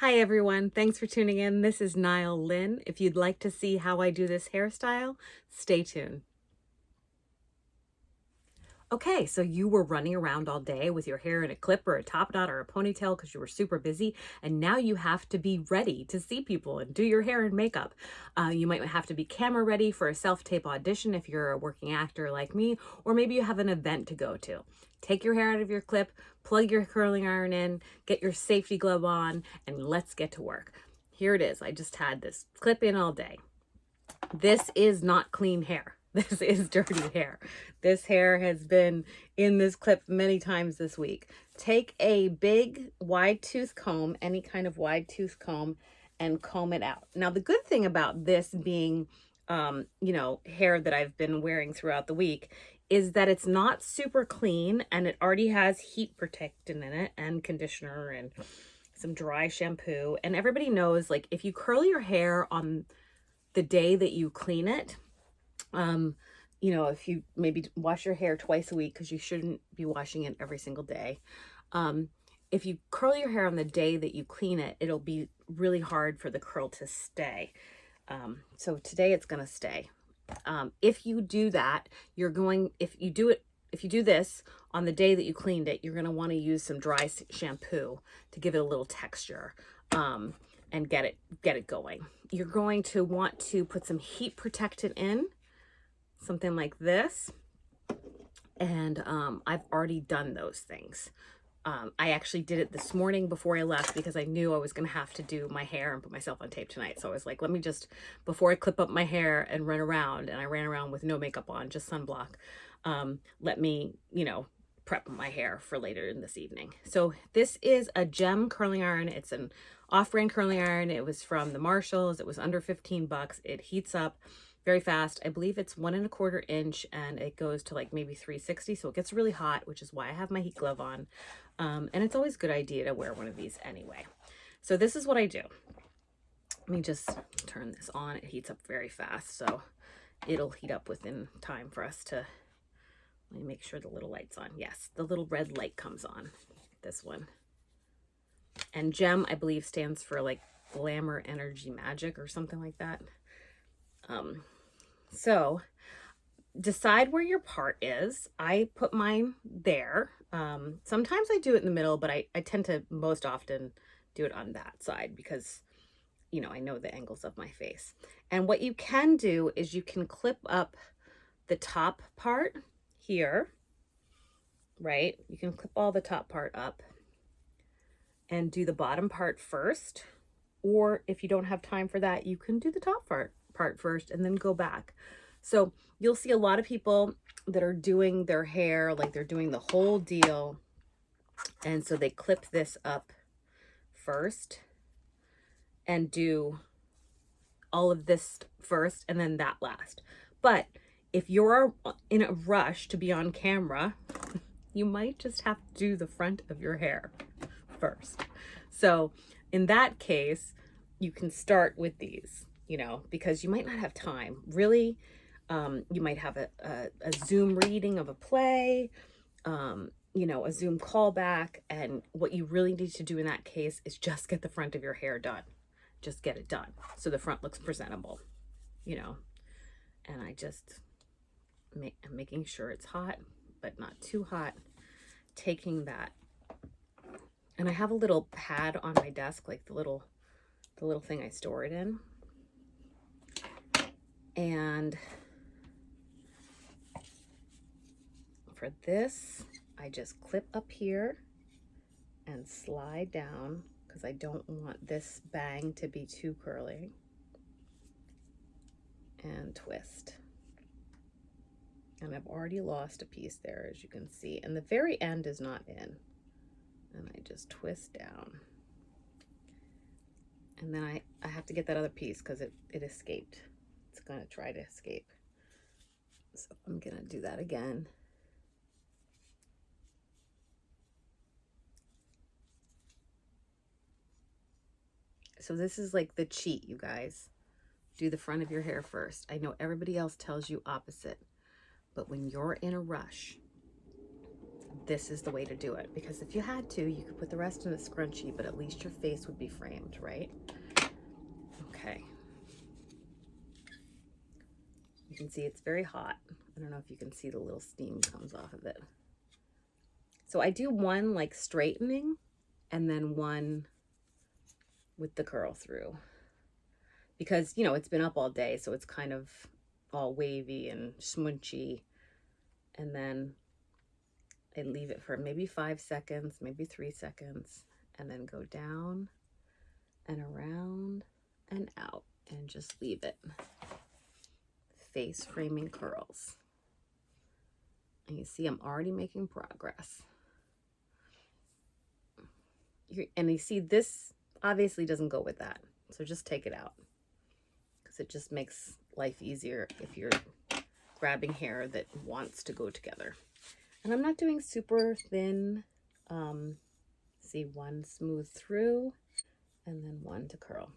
Hi everyone, thanks for tuning in. This is Nyle Lynn. If you'd like to see how I do this hairstyle, stay tuned. Okay, so you were running around all day with your hair in a clip or a top knot or a ponytail because you were super busy, and now you have to be ready to see people and do your hair and makeup. You might have to be camera ready for a self-tape audition if you're a working actor like me, or maybe you have an event to go to. Take your hair out of your clip, plug your curling iron in, get your safety glove on, and let's get to work. Here it is. I just had this clip in all day. This is not clean hair. This is dirty hair. This hair has been in this clip many times this week. Take a big wide tooth comb, any kind of wide tooth comb, and comb it out. Now, the good thing about this being, hair that I've been wearing throughout the week is that it's not super clean and it already has heat protectant in it and conditioner and some dry shampoo. And everybody knows, like, if you curl your hair on the day that you clean it, if you maybe wash your hair twice a week, because you shouldn't be washing it every single day. If you curl your hair on the day that you clean it, it'll be really hard for the curl to stay. So today it's going to stay. If you do that, if you do this on the day that you cleaned it, you're going to want to use some dry shampoo to give it a little texture. And get it going. You're going to want to put some heat protectant in, something like this. And I've already done those things. I actually did it this morning before I left because I knew I was going to have to do my hair and put myself on tape tonight. So I was like, let me just, before I clip up my hair and run around, and I ran around with no makeup on, just sunblock, let me, prep my hair for later in this evening. So this is a gem curling iron. It's an off-brand curling iron. It was from the Marshalls. It was under 15 bucks. It heats up very fast. I believe it's 1¼ inch and it goes to like maybe 360. So it gets really hot, which is why I have my heat glove on. And it's always a good idea to wear one of these anyway. So this is what I do. Let me just turn this on. It heats up very fast. So it'll heat up within time for us to, let me make sure the little light's on. Yes, the little red light comes on, this one. And GEM, I believe, stands for like Glamour Energy Magic or something like that. So decide where your part is. I put mine there. Sometimes I do it in the middle, but I tend to most often do it on that side because, I know the angles of my face. And what you can do is you can clip up the top part here, right? You can clip all the top part up and do the bottom part first. Or if you don't have time for that, you can do the top part first and then go back. So you'll see a lot of people that are doing their hair, like they're doing the whole deal. And so they clip this up first and do all of this first and then that last. But if you're in a rush to be on camera, you might just have to do the front of your hair first. So in that case, you can start with these, because you might not have time. Really, you might have a Zoom reading of a play, a Zoom callback. And what you really need to do in that case is just get the front of your hair done. Just get it done so the front looks presentable, and I just I'm making sure it's hot, but not too hot. Taking that, and I have a little pad on my desk, like the little thing I store it in. And for this, I just clip up here and slide down because I don't want this bang to be too curly. And twist. And I've already lost a piece there, as you can see. And the very end is not in. And I just twist down. And then I have to get that other piece because it escaped. It's going to try to escape. So I'm going to do that again. So this is like the cheat, you guys. Do the front of your hair first. I know everybody else tells you opposite. But when you're in a rush, this is the way to do it. Because if you had to, you could put the rest in a scrunchie, but at least your face would be framed, right? Okay. You can see it's very hot. I don't know if you can see the little steam comes off of it. So I do one like straightening and then one with the curl through. Because, you know, it's been up all day, so it's kind of all wavy and smunchy. And then I leave it for maybe 5 seconds, maybe 3 seconds, and then go down and around and out and just leave it. Face framing curls. And you see I'm already making progress. And you see this obviously doesn't go with that. So just take it out. Because it just makes life easier if you're grabbing hair that wants to go together. And I'm not doing super thin. See, one smooth through and then one to curl.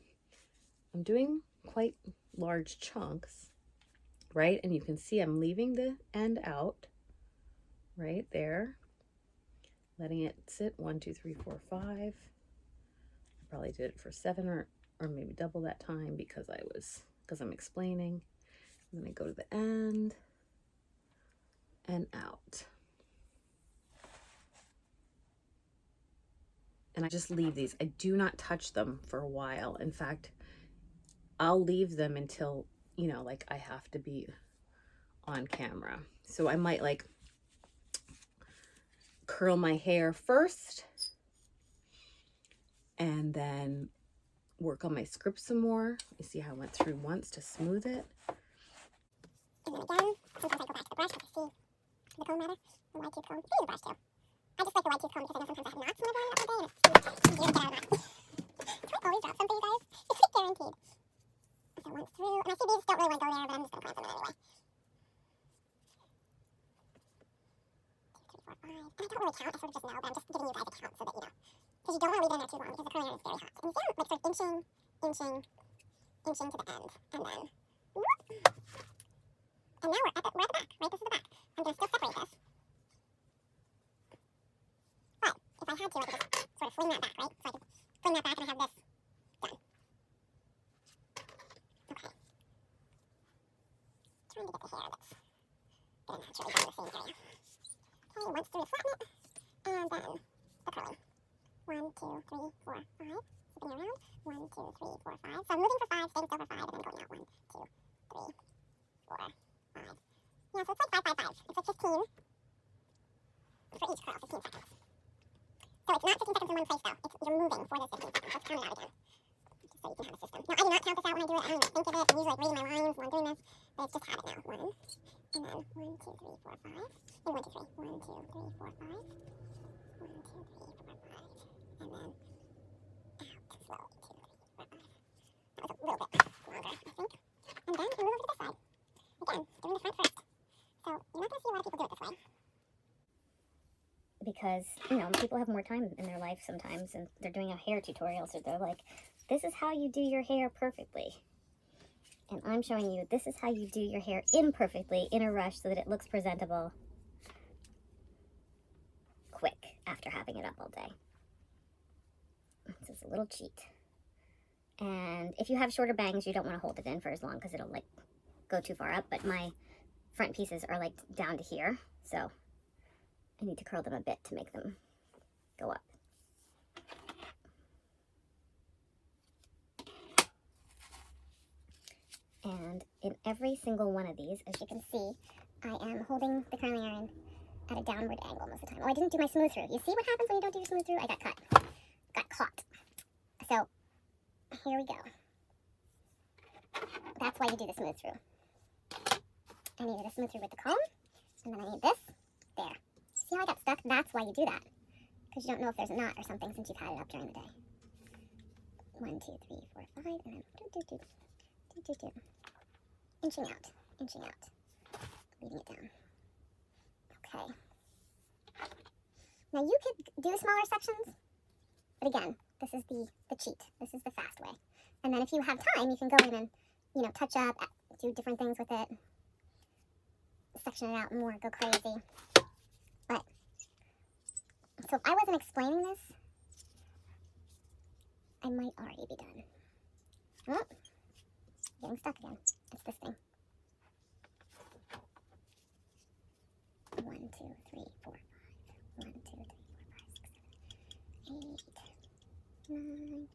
I'm doing quite large chunks, right? And you can see I'm leaving the end out right there, letting it sit 1, 2, 3, 4, 5. I probably did it for 7 or maybe double that time because I'm explaining. And then I go to the end and out. And I just leave these. I do not touch them for a while. In fact, I'll leave them until, you know, like I have to be on camera. So I might like curl my hair first and then work on my script some more. You see how I went through once to smooth it. And then again, sometimes I go back to the brush because I see the comb rather, the wide tooth comb. I use the brush too. I just like the wide tooth comb because I know sometimes I have knots when I'm wearing it all day and it's easier to get out of knots. So I always drop something, you guys. It's like guaranteed. So once through, and I see these don't really want to go there, but I'm just going to clamp them anyway. 2, 3, 4, 5. And I don't really count, I sort of just know, but I'm just giving you guys a count so that you know. Because you don't want to leave it in there too long because the curling iron is very hot. And you see I'm like sort of inching to the end. And then, whoop. And now we're at the back, right? This is the back. I'm going to still separate this. But if I had to, I could just sort of fling that back, right? So I could fling that back and I have this done. Okay. Trying to get the hair that's going to naturally go in the same area. Okay, once through to flatten it. And then the curling. 1, 2, 3, 4, 5. Zipping around. 1, 2, 3, 4, 5. So I'm moving for 5, staying still for 5, and then going out. 1, 2, 3, 4, 5. Yeah, so it's like 5, 5, 5. It's like 15 for each curl, 15 seconds. So it's not 15 seconds in one place though. You're moving for those 15 seconds. Let's count it out again. Just so you can have a system. Now I do not count this out when I do it. I don't even think of it. I'm usually like reading my lines while I'm doing this. But it's just habit now. 1. And then 1, 2, 3, 4, 5. And 1, 2, 3. 1, 2, 3, 4, 5. 1, 2, 3, 4, 5. And then out slowly. 2, 3, 4, 5. That was a little bit longer, I think. And then I move over to this side. Again, doing the front first. So you're not going to see a lot of people do it this way. Because, you know, people have more time in their life sometimes and they're doing a hair tutorial, so they're like, this is how you do your hair perfectly. And I'm showing you this is how you do your hair imperfectly in a rush so that it looks presentable quick after having it up all day. This is a little cheat. And if you have shorter bangs, you don't want to hold it in for as long because it'll like go too far up, but my front pieces are like down to here, so I need to curl them a bit to make them go up. And in every single one of these, as you can see, I am holding the curling iron at a downward angle most of the time. Oh, I didn't do my smooth through. You see what happens when you don't do your smooth through? I got cut. Got caught. So, here we go. That's why you do the smooth through. I needed a smooth through with the comb, and then I need this. There. See how I got stuck? That's why you do that. Because you don't know if there's a knot or something since you've had it up during the day. 1, 2, 3, 4, 5, and then inching out, leaving it down. Okay. Now you could do smaller sections, but again, this is the cheat. This is the fast way. And then if you have time, you can go in and, you know, touch up, do different things with it, section it out more, go crazy. But So if I wasn't explaining this, I might already be done. Oh, getting stuck again. It's this thing. 1, 2, 3, 4, 5. 1, 2, 3, 4, 5, 6, 7, 8, 9.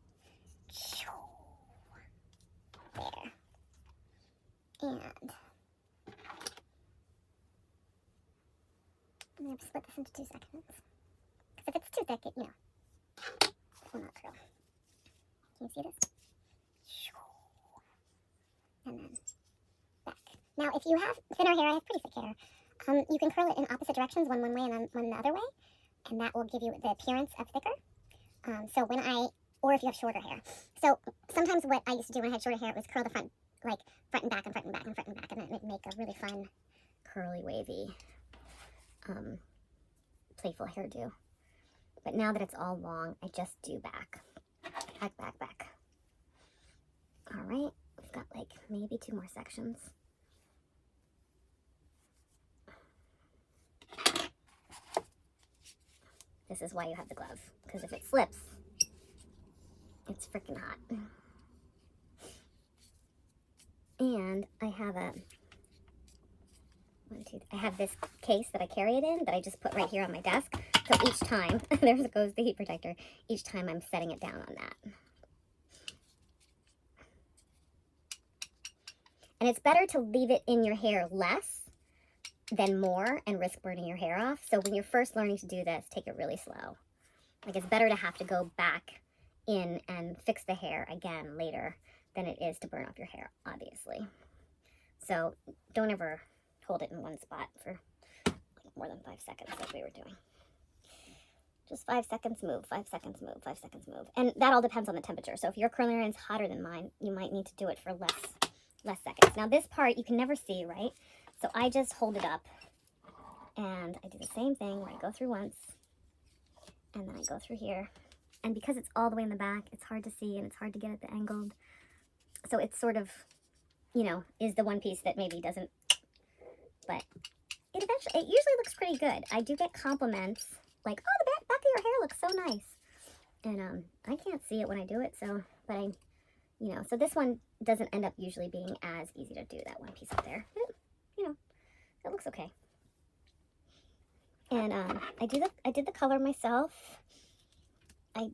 There. And I'm going to split this into 2 seconds. Because if it's too thick, it, it will not curl. Can you see this? And then back. Now, if you have thinner hair, I have pretty thick hair, you can curl it in opposite directions, one way and then one the other way, and that will give you the appearance of thicker. So when or if you have shorter hair. So sometimes what I used to do when I had shorter hair was curl the front, like front and back and front and back and front and back, and then it would make a really fun, curly, wavy, playful hairdo. But now that it's all long, I just do back. Back, back, back. All right, we've got like maybe 2 more sections. This is why you have the glove, because if it slips, it's freaking hot. And I have I have this case that I carry it in that I just put right here on my desk. So each time, there goes the heat protector, each time I'm setting it down on that. And it's better to leave it in your hair less than more and risk burning your hair off. So when you're first learning to do this, take it really slow. Like, it's better to have to go back in and fix the hair again later than it is to burn off your hair, obviously. So don't ever hold it in one spot for more than 5 seconds like we were doing. Just 5 seconds, move, 5 seconds, move, 5 seconds, move. And that all depends on the temperature. So if your curling iron is hotter than mine, you might need to do it for less seconds. Now this part you can never see, right? So I just hold it up and I do the same thing where I go through once and then I go through here. And because it's all the way in the back, it's hard to see and it's hard to get at the angled. So it's sort of, is the one piece that maybe doesn't, but it usually looks pretty good. I do get compliments like, oh, the back of your hair looks so nice. And I can't see it when I do it, so, but so this one doesn't end up usually being as easy to do, that one piece up there. But, it looks okay. And I did the color myself. I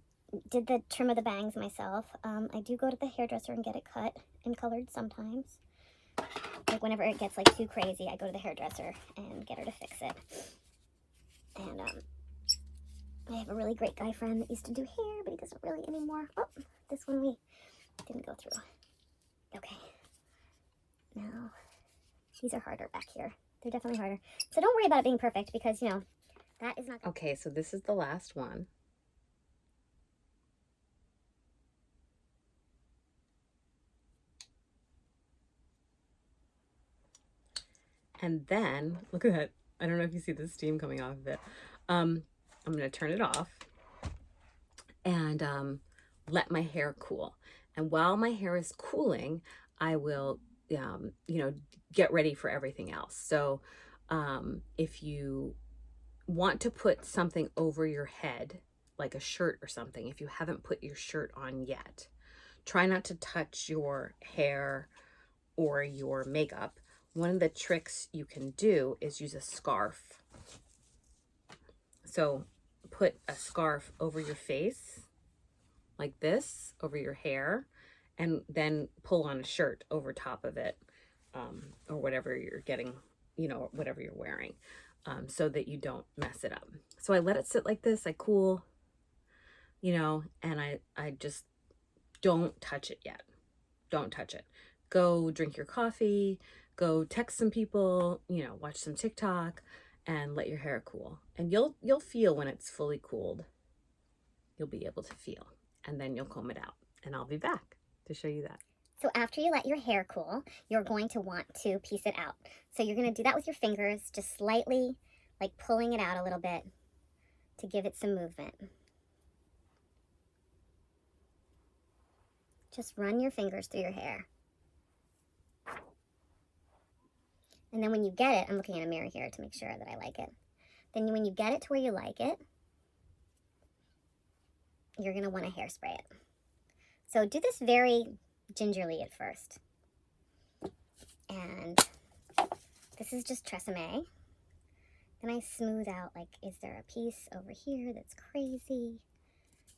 did the trim of the bangs myself. I do go to the hairdresser and get it cut and colored sometimes. Like whenever it gets like too crazy, I go to the hairdresser and get her to fix it. And I have a really great guy friend that used to do hair, but he doesn't really anymore. Oh, this one we didn't go through. Okay. Now, these are harder back here. They're definitely harder. So don't worry about it being perfect because, that is not... Okay, so this is the last one. And then, look at that. I don't know if you see the steam coming off of it. I'm going to turn it off and let my hair cool. And while my hair is cooling, I will, get ready for everything else. So if you want to put something over your head, like a shirt or something, if you haven't put your shirt on yet, try not to touch your hair or your makeup. One of the tricks you can do is use a scarf. So put a scarf over your face, like this, over your hair, and then pull on a shirt over top of it, or whatever you're getting, whatever you're wearing, so that you don't mess it up. So I let it sit like this, I cool, and I just don't touch it yet. Don't touch it. Go drink your coffee, go text some people, watch some TikTok, and let your hair cool. And you'll feel when it's fully cooled. You'll be able to feel. And then you'll comb it out. And I'll be back to show you that. So after you let your hair cool, you're going to want to piece it out. So you're going to do that with your fingers, just slightly like pulling it out a little bit to give it some movement. Just run your fingers through your hair. And then when you get it, I'm looking in a mirror here to make sure that I like it. Then when you get it to where you like it, you're going to want to hairspray it. So do this very gingerly at first. And this is just Tresemme. Then I smooth out, like, is there a piece over here that's crazy?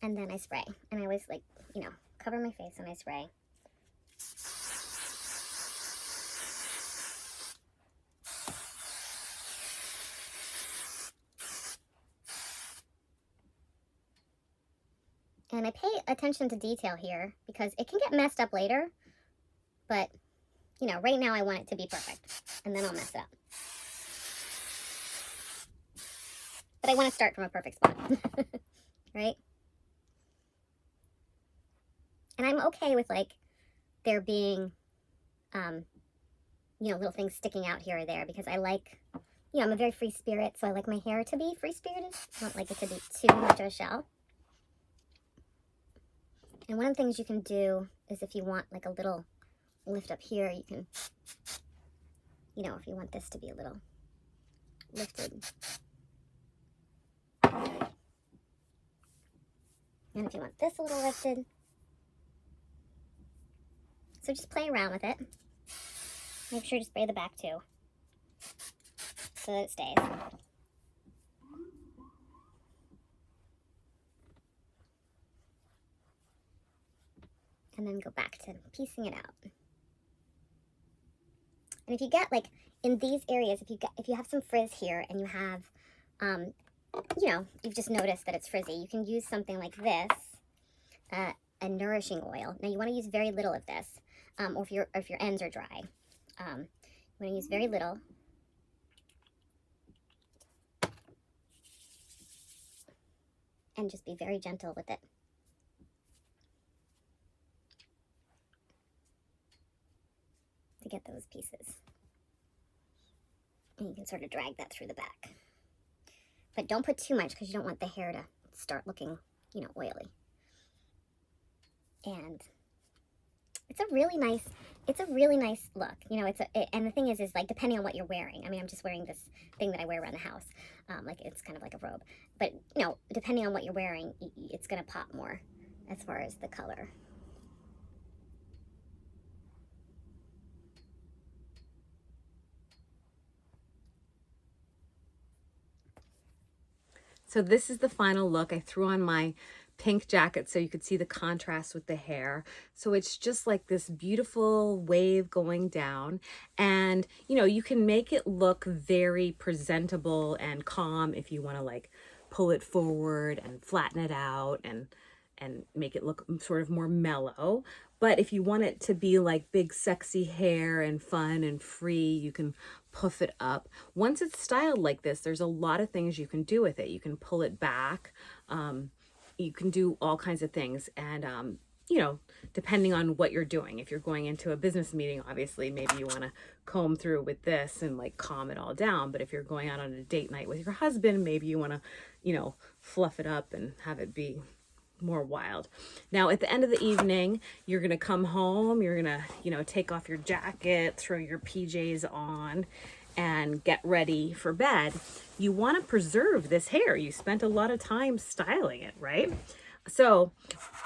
And then I spray. And I always, like, you know, cover my face when I spray. And I pay attention to detail here because it can get messed up later, but, you know, right now I want it to be perfect, and then I'll mess it up. But I want to start from a perfect spot, right? And I'm okay with, like, there being, you know, little things sticking out here or there because I like, you know, I'm a very free spirit, so I like my hair to be free-spirited. I don't like it to be too much of a shell. And one of the things you can do is if you want like a little lift up here, you can, you know, if you want this to be a little lifted. And if you want this a little lifted. So just play around with it. Make sure to spray the back too, so that it stays. And then go back to piecing it out. And if you get, like, in these areas, if you have some frizz here and you have, you know, you've just noticed that it's frizzy, you can use something like this, a Nourishing Oil. Now you want to use very little of this, or if your ends are dry, you want to use very little. And just be very gentle with it. To get those pieces. And you can sort of drag that through the back. But don't put too much because you don't want the hair to start looking, you know, oily. And it's a really nice look. You know, and the thing is like, depending on what you're wearing. I mean, I'm just wearing this thing that I wear around the house. Like, it's kind of like a robe. But, you know, depending on what you're wearing, it's going to pop more as far as the color. So this is the final look. I threw on my pink jacket so you could see the contrast with the hair. So it's just like this beautiful wave going down, and you know, you can make it look very presentable and calm if you want to like pull it forward and flatten it out and make it look sort of more mellow. But if you want it to be like big sexy hair and fun and free, you can puff it up. Once it's styled like this, there's a lot of things you can do with it. You can pull it back. You can do all kinds of things. And, you know, depending on what you're doing, if you're going into a business meeting, obviously, maybe you want to comb through with this and like calm it all down. But if you're going out on a date night with your husband, maybe you want to, you know, fluff it up and have it be more wild. Now at the end of the evening, you're gonna come home, you're gonna, you know, take off your jacket, throw your PJs on, and get ready for bed. You want to preserve this hair. You spent a lot of time styling it, right? So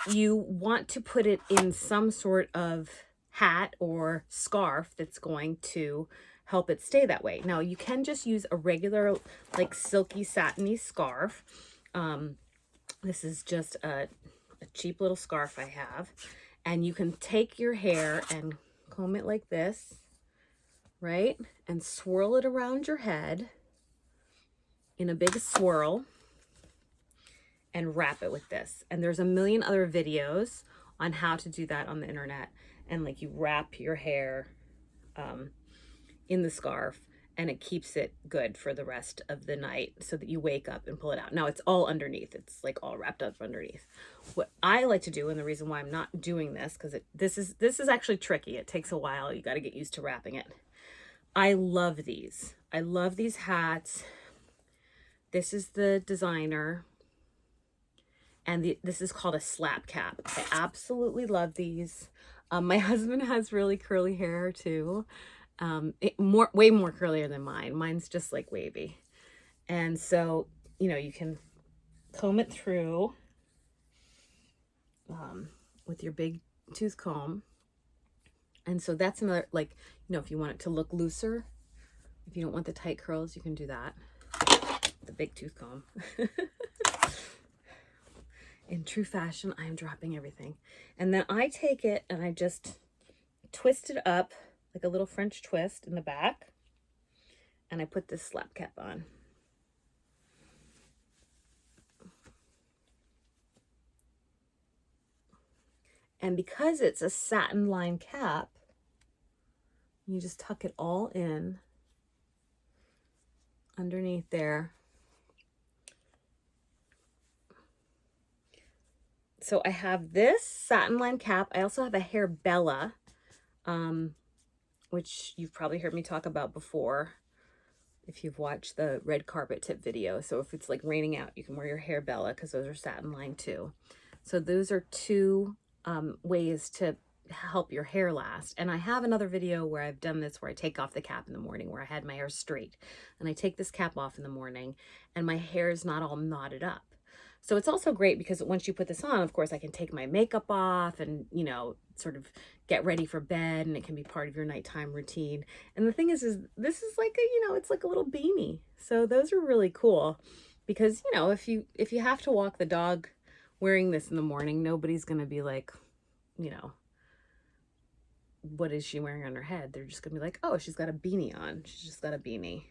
you want to put it in some sort of hat or scarf that's going to help it stay that way. Now you can just use a regular like silky satiny scarf. This is just a cheap little scarf I have. And you can take your hair and comb it like this, right? And swirl it around your head in a big swirl and wrap it with this. And there's a million other videos on how to do that on the internet. And like you wrap your hair in the scarf, and it keeps it good for the rest of the night so that you wake up and pull it out. Now it's all underneath. It's like all wrapped up underneath. What I like to do, and the reason why I'm not doing this, because this is actually tricky. It takes a while. You got to get used to wrapping it. I love these. I love these hats. This is the designer. And this is called a slap cap. I absolutely love these. My husband has really curly hair too. Way more curlier than mine. Mine's just like wavy. And so, you know, you can comb it through with your big tooth comb. And so that's another, like, if you want it to look looser, if you don't want the tight curls, you can do that. The big tooth comb. In true fashion, I am dropping everything. And then I take it and I just twist it up like a little French twist in the back. And I put this slap cap on. And because it's a satin lined cap, you just tuck it all in underneath there. So I have this satin lined cap. I also have a hair Bella, which you've probably heard me talk about before if you've watched the red carpet tip video. So if it's like raining out, you can wear your hair Bella because those are satin lined too. So those are two ways to help your hair last. And I have another video where I've done this, where I take off the cap in the morning, where I had my hair straight, and I take this cap off in the morning and my hair is not all knotted up. So it's also great because once you put this on, of course, I can take my makeup off and, sort of get ready for bed, and it can be part of your nighttime routine. And the thing is this is like it's like a little beanie. So those are really cool because, if you have to walk the dog wearing this in the morning, nobody's going to be like, what is she wearing on her head? They're just going to be like, oh, she's got a beanie on. She's just got a beanie.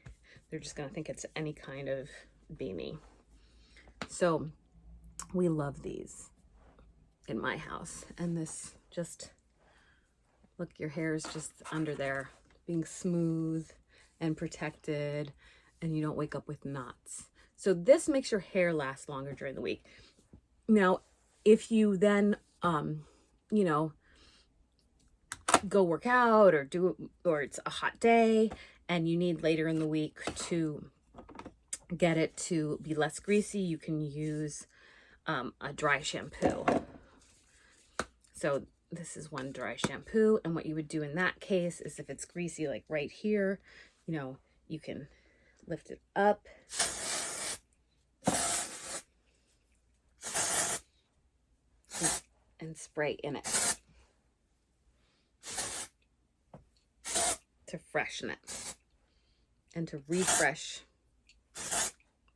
They're just going to think it's any kind of beanie. So we love these in my house. And this just, look, your hair is just under there being smooth and protected, and you don't wake up with knots. So this makes your hair last longer during the week. Now, if you then, go work out or it's a hot day and you need later in the week to get it to be less greasy, you can use a dry shampoo. So this is one dry shampoo, and what you would do in that case is, if it's greasy like right here, you can lift it up and spray in it to freshen it and to refresh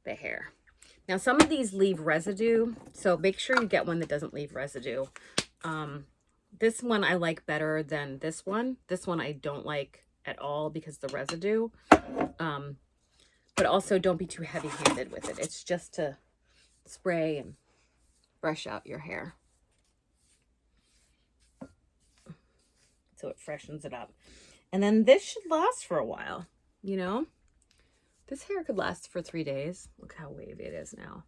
the hair. Now, some of these leave residue, so make sure you get one that doesn't leave residue. This one I like better than this one. This one I don't like at all because the residue. But also don't be too heavy-handed with it. It's just to spray and brush out your hair, so it freshens it up. And then this should last for a while, This hair could last for 3 days. Look how wavy it is now.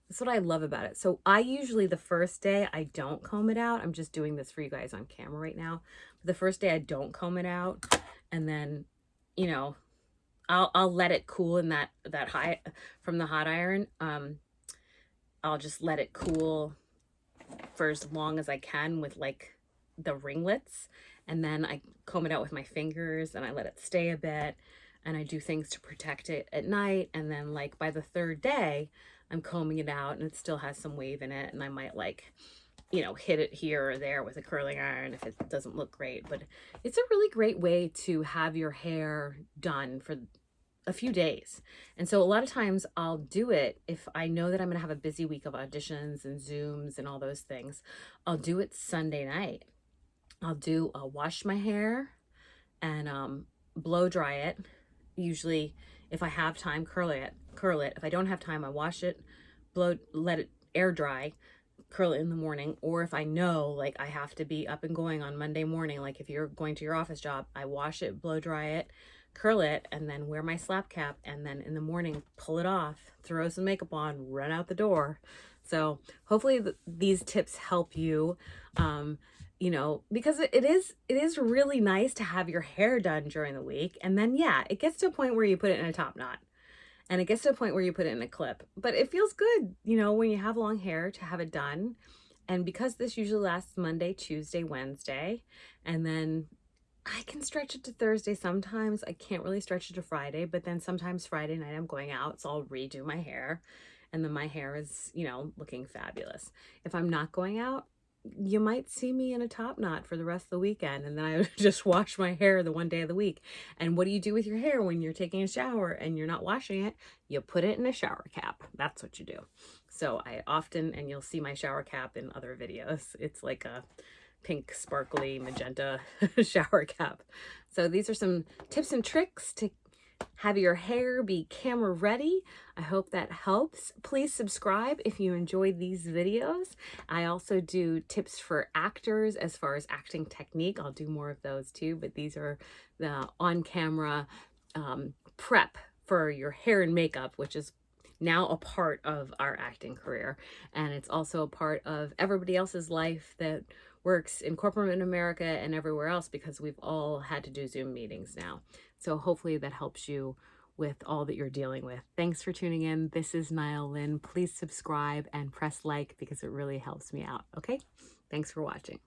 That's what I love about it. So I usually, the first day, I don't comb it out. I'm just doing this for you guys on camera right now. But the first day I don't comb it out. And then, I'll let it cool in that high from the hot iron. I'll just let it cool for as long as I can with like the ringlets. And then I comb it out with my fingers and I let it stay a bit. And I do things to protect it at night. And then like by the third day, I'm combing it out and it still has some wave in it. And I might like, hit it here or there with a curling iron if it doesn't look great. But it's a really great way to have your hair done for a few days. And so a lot of times I'll do it if I know that I'm going to have a busy week of auditions and Zooms and all those things. I'll do it Sunday night. I'll wash my hair and blow dry it. Usually, if I have time, curl it. If I don't have time, I wash it, let it air dry, curl it in the morning. Or if I know like I have to be up and going on Monday morning, like if you're going to your office job, I wash it, blow dry it, curl it, and then wear my slap cap, and then in the morning pull it off, throw some makeup on, run out the door. So hopefully these tips help you. Because it is really nice to have your hair done during the week. And then, yeah, it gets to a point where you put it in a top knot and it gets to a point where you put it in a clip, but it feels good, when you have long hair, to have it done. And because this usually lasts Monday, Tuesday, Wednesday, and then I can stretch it to Thursday. Sometimes I can't really stretch it to Friday, but then sometimes Friday night I'm going out, so I'll redo my hair. And then my hair is, looking fabulous. If I'm not going out, you might see me in a top knot for the rest of the weekend, and then I just wash my hair the one day of the week. And what do you do with your hair when you're taking a shower and you're not washing it? You put it in a shower cap. That's what you do. So I often, and you'll see my shower cap in other videos, it's like a pink sparkly magenta shower cap. So these are some tips and tricks to have your hair be camera ready. I hope that helps. Please subscribe if you enjoyed these videos. I also do tips for actors as far as acting technique. I'll do more of those too, but these are the on-camera prep for your hair and makeup, which is now a part of our acting career. And it's also a part of everybody else's life that works in corporate America and everywhere else, because we've all had to do Zoom meetings now. So hopefully that helps you with all that you're dealing with. Thanks for tuning in. This is Nyle Lynn. Please subscribe and press like because it really helps me out. Okay? Thanks for watching.